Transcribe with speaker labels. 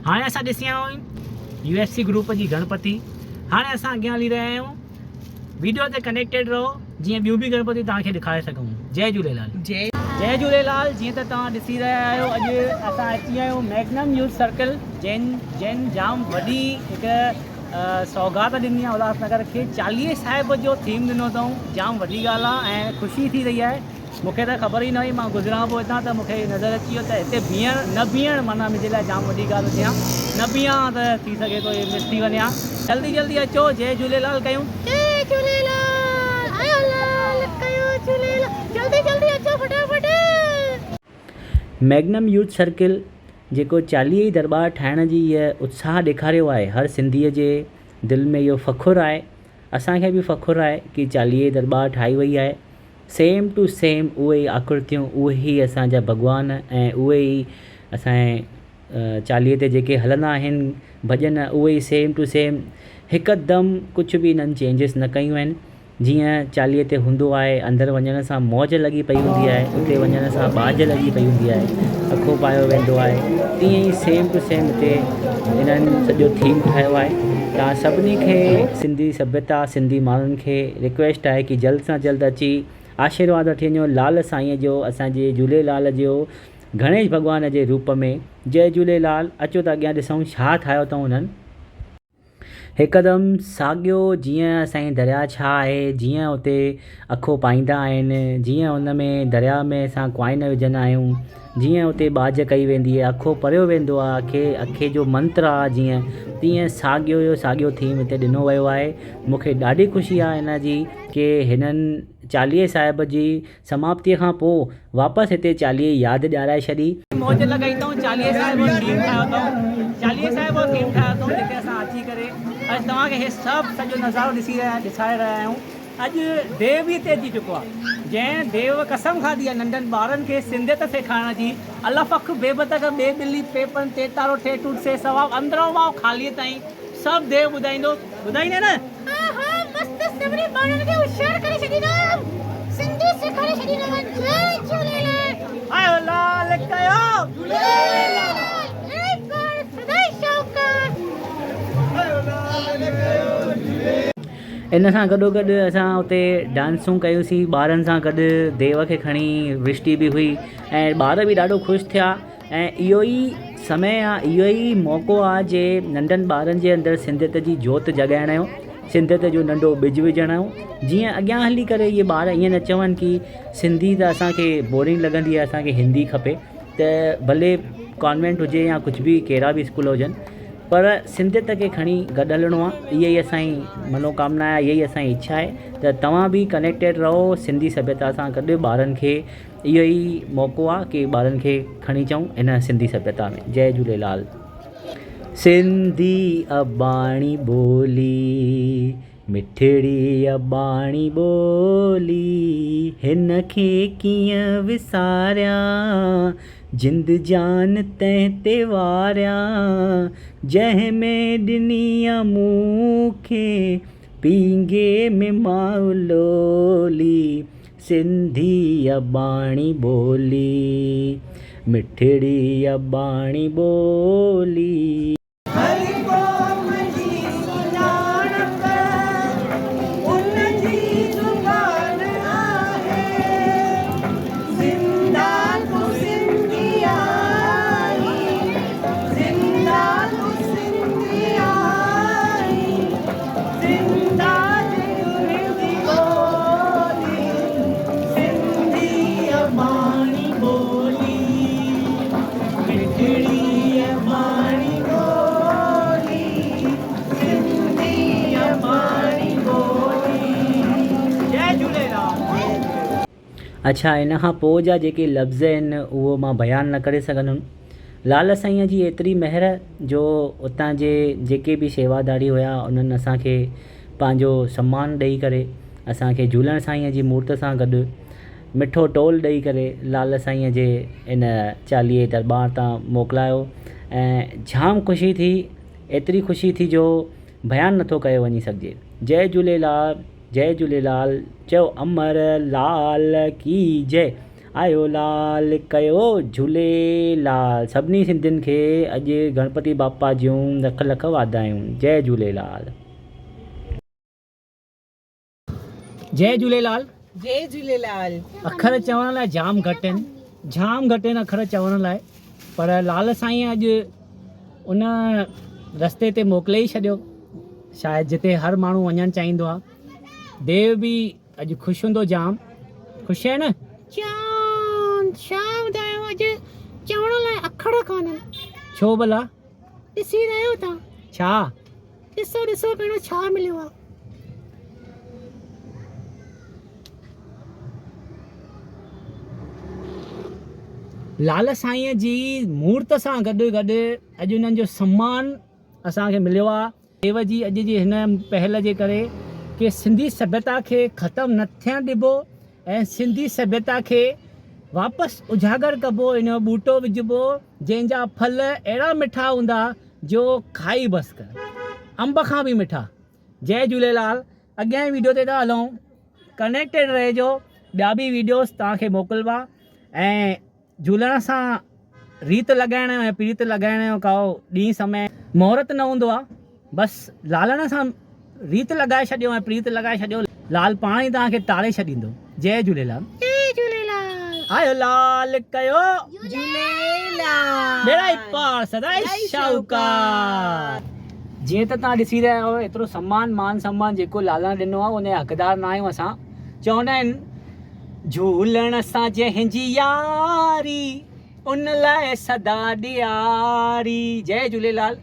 Speaker 1: हाणे असां ॾिसी आया आहियूं UFC ग्रुप जी गणपति। हाणे असां अॻियां हली रहिया आहियूं, वीडियो ते कनेक्टेड रहो जीअं ॿियूं बि गणपति तव्हांखे ॾेखारे सघूं। जय झूलेलाल। जय झूलेलाल। जीअं त तव्हां ॾिसी रहिया आहियो, अॼु असां अची विया आहियूं मैग्नम यूथ सर्कल, जैन जाम वॾी हिकु सौगात ॾिनी आहे उल्हासनगर खे। चालीहे साहिब जो थीम ॾिनो अथऊं, जाम वॾी ॻाल्हि आहे ऐं ख़ुशी थी रही आहे। मूंखे त ख़बर ई न हुई, मां गुज़रां पोइ हितां त मूंखे नज़र अची वियो त हिते न बीहण माना मुंहिंजे लाइ जाम वॾी ॻाल्हि हुजे आहे। न बीहां त थी सघे थो इहे मिस थी वञे हा। जल्दी जल्दी अचो, जय झूलेलाल कयूं। जय झूलेलाल, आयो लाल कयो झूलेलाल, जल्दी जल्दी अचो फटाफट। मैग्नम यूथ सर्किल जेको चालीहे दरबार ठाहिण जी इहा उत्साह ॾेखारियो आहे, हर सिंधीअ जे दिलि में इहो फ़ख़ुरु आहे। असांखे बि फ़ख़ुरु आहे कि चालीहे दरबार ठाही वई आहे। सेम टू सेम उहे ई आकृतियूं, उहे ई असांजा भॻवान ऐं उहे ई असांजे चालीहे ते जेके हलंदा आहिनि भॼन, उहे ई सेम टू सेम हिकदमि कुझु बि इन्हनि चेंजिस न कयूं आहिनि। जीअं चालीहे ते हूंदो आहे, अंदरि वञण सां मौज लॻी पई हूंदी आहे, उते वञण सां बाज लॻी पई हूंदी आहे, अखो पायो वेंदो आहे, तीअं ई सेम टू सेम हिते इन्हनि सॼो थीम ठाहियो आहे। तव्हां सभिनी खे, सिंधी सभ्यता, सिंधी माण्हुनि खे रिक्वेस्ट आहे कि जल्द सां जल्द अची आशीर्वाद वठी वञो लाल साईंअ जो, असांजे झूलेलाल जो, गणेश भॻवान जे रूप में। जय झूलेलाल। अचो त अॻियां ॾिसूं छा ठाहियो अथऊं उन्हनि। हिकदमि साॻियो जीअं असांजी दरिया छा आहे, जीअं उते अखो पाईंदा आहिनि, जीअं उन में दरिया में असां क्वाइन विझंदा आहियूं, जीअं उते बाज कई वेंदी आहे, अखो परियो वेंदो आहे, अखे जो मंत्र आहे, जीअं तीअं साॻियो थीम हिते ॾिनो वियो आहे। मूंखे ॾाढी ख़ुशी आहे हिन जी कि हिननि चालीहे साहिब जी समाप्तीअ खां पोइ वापसि हिते चालीहे यादि ॾियाराए छॾी। मौज लॻाई अथऊं, चालीहे साहिब जो थीम ठाहियो अथऊं, चालीहे साहिब जो थीम ठाहियो अथऊं, जिते असां अची करे अॼु तव्हांखे हे सभु सॼो नज़ारो ॾेखारे रहिया आहियूं। अॼु देव बि हिते अची चुको आहे, जंहिं देव कसम खाधी आहे नंढनि ॿारनि खे सिंधियत सेखारण जी। अलफ़ बेबतक ॿे ॿिली पेपन ते तारो टे टूट से सवाब अंदरों वाओ खालीअ ताईं सभु देव ॿुधाईंदो। ॿुधाईंदे न? मस्त सभिनी ॿारनि खे होशियार करे छॾींदो, सिंधी सेखारे छॾींदो। जय झूलेलाल। आयो लाल कयो झूलेलाल। एक बार सदाई शौक़त। आयो लाल कयो झूलेलाल। इन सां गॾोगॾु असां उते डांसूं कयूंसीं ॿारनि सां गॾु, देव खे खणी वृष्टि बि हुई ऐं ॿार बि ॾाढो ख़ुशि थिया। ऐं इहो ई समय आहे, इहो ई मौक़ो आहे जे नंढनि ॿारनि जे अंदरि सिंधियत जी जोति जॻाइण जो, सिंधियत जो नंढो ॿिज विझण जो। जीअं अॻियां हली करे इहे ॿार ईअं न चवनि कि सिंधी त असांखे बोरिंग लॻंदी आहे, असांखे हिंदी खपे। त भले कॉन्वेंट हुजे या कुझु बि कहिड़ा बि स्कूल हुजनि, पर सिंधियत खे खणी गॾु हलिणो आहे। इहा ई असांजी मनोकामना आहे, इहा ई असांजी इच्छा आहे त तव्हां बि कनेक्टेड रहो सिंधी सभ्यता सां गॾु। ॿारनि खे इहो ई मौक़ो आहे कि ॿारनि खे खणी अचूं इन सिंधी सभ्यता में। जय झूलेलाल। सिंधी अबाणी ॿोली, मिठड़ी अबाणी ॿोली, हिन खे कीअं विसारियां, जिंद जान तंहिं ते वारियां, जंहिंमें ॾिनी आहे मूंखे पींगे में माउ लोली। सिंधी अबाणी ॿोली, मिठड़ी अबाणी ॿोली। अच्छा, इन खां पोइ जा जेके लफ़्ज़ आहिनि उहो मां बयानु न करे सघंदुमि। लाल साईंअ जी एतिरी महिर जो उतां जे जेके बि शेवादारी हुया उन्हनि असांखे पंहिंजो सम्मान ॾेई करे, असांखे झूलण साईंअ जी मूर्त सां गॾु मिठो टोल ॾेई करे लाल साईंअ जे इन चालीहे दरबार तां मोकिलायो। ऐं जाम ख़ुशी थी, एतिरी ख़ुशी थी जो बयानु नथो कयो वञी सघिजे। जय झूलेलाल। जय झूलेलाल। चयो अमर लाल की जय। आयो लाल कयो झूलेलाल। सभिनी सिंधियुनि खे अॼु गणपति बापा जूं लख लख वाधायूं। जय झूलेलाल। जय झूलेलाल।
Speaker 2: जय झूलेलाल।
Speaker 1: अखर चवण लाइ जाम घटि आहिनि अखर चवण लाइ, पर लाल साईं अॼु उन रस्ते ते मोकिले ई छॾियो शायदि जिते हर माण्हू वञणु चाहींदो आहे। देव बि अॼु ख़ुशि हूंदो जाम। ख़ुशि आहे न?
Speaker 2: जाम। छा ॿुधायो, अॼु चवण लाइ अखर कान्हनि।
Speaker 1: छो भला?
Speaker 2: ॾिसी रहियो था
Speaker 1: छा?
Speaker 2: ॾिसो पहिरियों छा मिलियो आहे।
Speaker 1: लाल साईंअ जी मूर्त सां गॾु गॾु अॼु उन्हनि जो सम्मान असांखे मिलियो आहे। देव जी अॼु जी हिन पहल जे करे कि सिंधी सभ्यता खे ख़तमु न थियणु ॾिबो ऐं सिंधी सभ्यता खे वापसि उजागर कबो। इन जो ॿूटो विझिबो जंहिंजा फल अहिड़ा मिठा हूंदा जो खाई बसि कर, अंब खां बि मिठा। जय झूलेलाल। अॻियां जी वीडियो ते था हलूं, कनेक्टेड रहिजो। ॿिया बि वीडियोस तव्हांखे मोकिलिबा ऐं झूलण सां रीत लॻाइण ऐं प्रीत लॻाइण जो को ॾींहुं समय मुहूर्त न हूंदो आहे। बसि लालण सां रीत लॻाए छॾियो ऐं प्रीत लॻाए छॾियो, लाल पाण ई तव्हांखे तारे छॾींदो। जय झूलेलाल।
Speaker 2: जय झूलेलाल।
Speaker 1: आयो लाल कयो
Speaker 2: झूलेलाल।
Speaker 1: बेड़ा पार सदाई शाहूकार। जीअं त तव्हां ॾिसी रहिया आहियो, एतिरो सम्मान मान सम्मान जेको लालण ॾिनो आहे उन जा हक़दार न आहियूं असां। चवंदा आहिनि झूलण सां जंहिंजी यारी उन लाइ सदा ॾियारी। जय झूलेलाल।